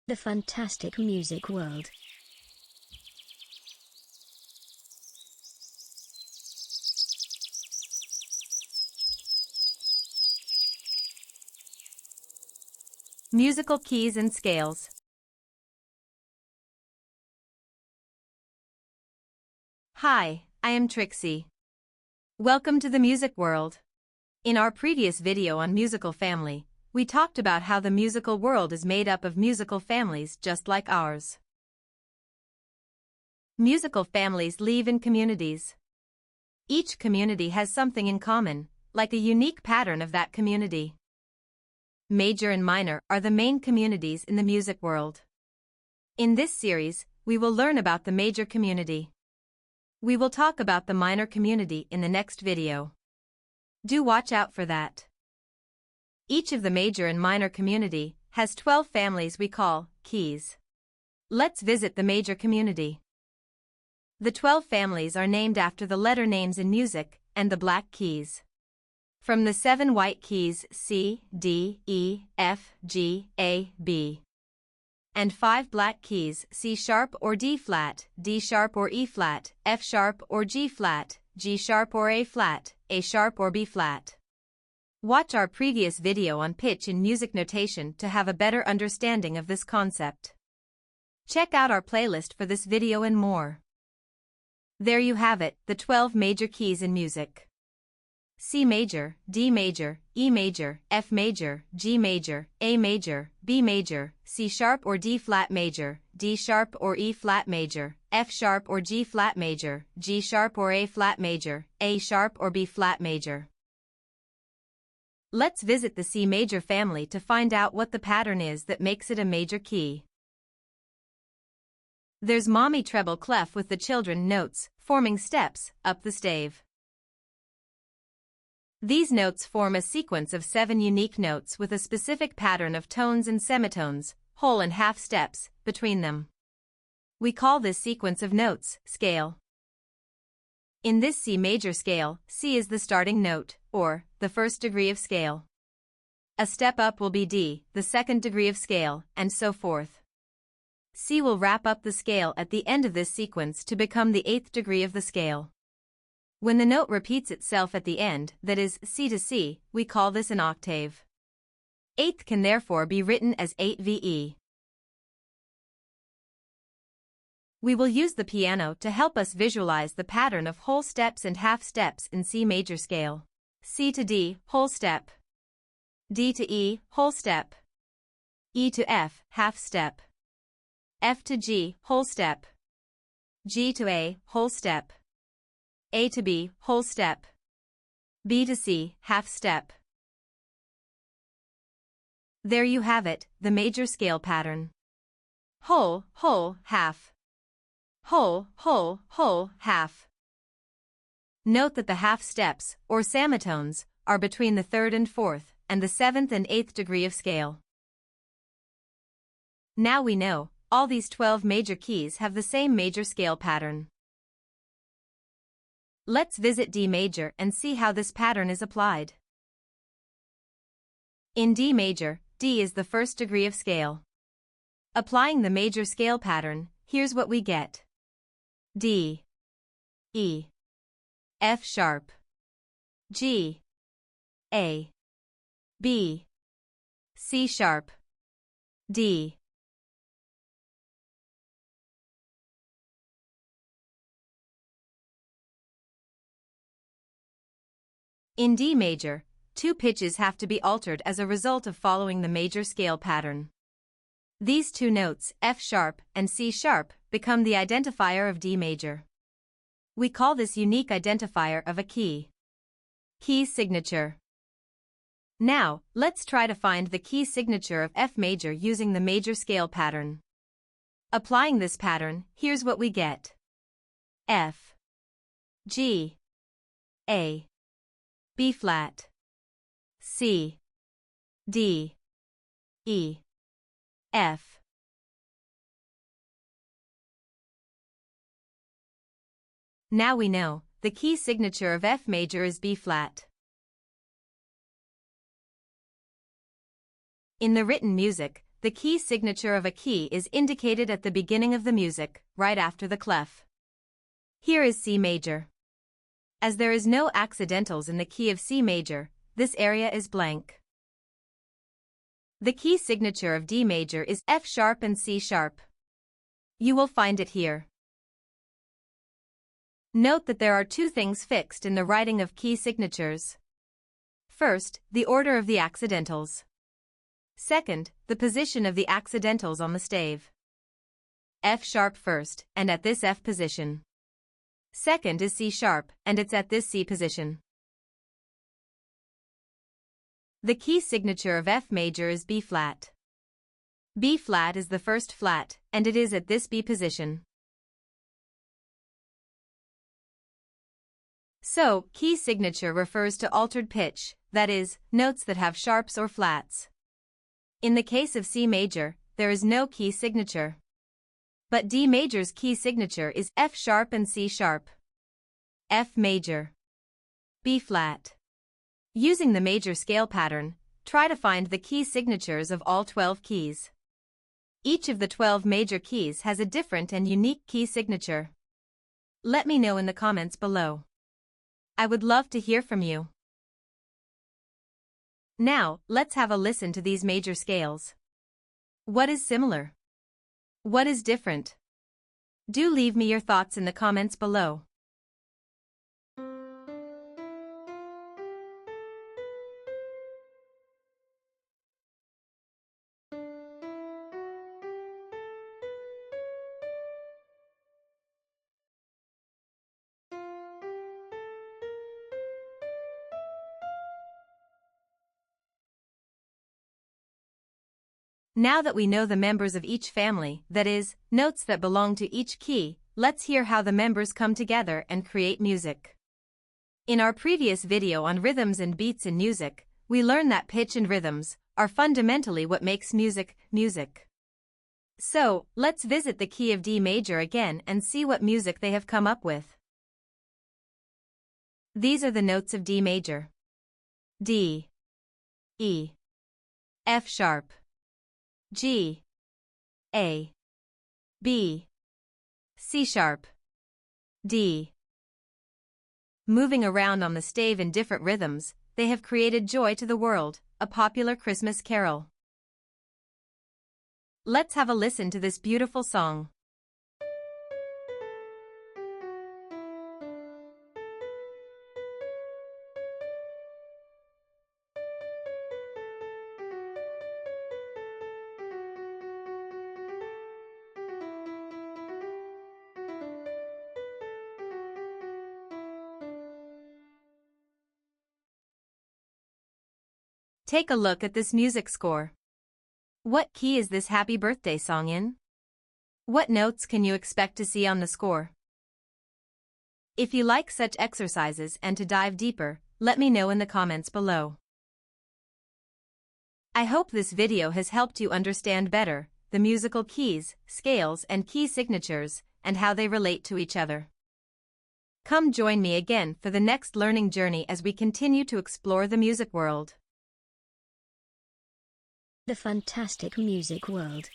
The fantastic music world. Musical keys and scales. Hi, I am Trixie. Welcome to the music world. In our previous video on musical family, we talked about how the musical world is made up of musical families just like ours. Musical families live in communities. Each community has something in common, like a unique pattern of that community. Major and minor are the main communities in the music world. In this series, we will learn about the major community. We will talk about the minor community in the next video. Do watch out for that. Each of the major and minor community has 12 families we call keys. Let's visit the major community. The 12 families are named after the letter names in music and the black keys. From the 7 white keys C, D, E, F, G, A, B. And 5 black keys C sharp or D flat, D sharp or E flat, F sharp or G flat, G sharp or A flat, A sharp or B flat. Watch our previous video on pitch in music notation to have a better understanding of this concept. Check out our playlist for this video and more. There you have it, the 12 major keys in music. C major, D major, E major, F major, G major, A major, B major, C sharp or D flat major, D sharp or E flat major, F sharp or G flat major, G sharp or A flat major, A sharp or B flat major. Let's visit the C major family to find out what the pattern is that makes it a major key. There's mommy treble clef with the children notes, forming steps, up the stave. These notes form a sequence of 7 unique notes with a specific pattern of tones and semitones, whole and half steps, between them. We call this sequence of notes, scale. In this C major scale, C is the starting note, or, the first degree of scale. A step up will be D, the second degree of scale, and so forth. C will wrap up the scale at the end of this sequence to become the 8th degree of the scale. When the note repeats itself at the end, that is, C to C, we call this an octave. 8th can therefore be written as 8VE. We will use the piano to help us visualize the pattern of whole steps and half steps in C major scale. C to D, whole step. D to E, whole step. E to F, half step. F to G, whole step. G to A, whole step. A to B, whole step. B to C, half step. There you have it, the major scale pattern. Whole, whole, half. Whole, whole, whole, half. Note that the half steps, or semitones, are between the 3rd and 4th, and the 7th and 8th degree of scale. Now we know, all these 12 major keys have the same major scale pattern. Let's visit D major and see how this pattern is applied. In D major, D is the first degree of scale. Applying the major scale pattern, here's what we get. D, E, F sharp, G, A, B, C sharp, D. In D major, 2 pitches have to be altered as a result of following the major scale pattern. These 2 notes, F sharp and C sharp, become the identifier of D major. We call this unique identifier of a key. Key signature. Now, let's try to find the key signature of F major using the major scale pattern. Applying this pattern, here's what we get. F, G, A, B flat, C, D, E, F. Now we know, the key signature of F major is B flat. In the written music, the key signature of a key is indicated at the beginning of the music, right after the clef. Here is C major. As there is no accidentals in the key of C major, this area is blank. The key signature of D major is F sharp and C sharp. You will find it here. Note that there are two things fixed in the writing of key signatures. First, the order of the accidentals. Second, the position of the accidentals on the stave. F sharp first, and at this F position. Second is C sharp, and it's at this C position. The key signature of F major is B flat. B flat is the first flat, and it is at this B position. So, key signature refers to altered pitch, that is, notes that have sharps or flats. In the case of C major, there is no key signature. But D major's key signature is F sharp and C sharp. F major. B flat. Using the major scale pattern, try to find the key signatures of all 12 keys. Each of the 12 major keys has a different and unique key signature. Let me know in the comments below. I would love to hear from you. Now, let's have a listen to these major scales. What is similar? What is different? Do leave me your thoughts in the comments below. Now that we know the members of each family, that is, notes that belong to each key, let's hear how the members come together and create music. In our previous video on rhythms and beats in music, we learned that pitch and rhythms are fundamentally what makes music, music. So, let's visit the key of D major again and see what music they have come up with. These are the notes of D major. D, E, F sharp, G, A, B, C sharp, D. Moving around on the stave in different rhythms, they have created Joy to the World, a popular Christmas carol. Let's have a listen to this beautiful song. Take a look at this music score. What key is this happy birthday song in? What notes can you expect to see on the score? If you like such exercises and to dive deeper, let me know in the comments below. I hope this video has helped you understand better the musical keys, scales, and key signatures, and how they relate to each other. Come join me again for the next learning journey as we continue to explore the music world. The FUNtastic music world.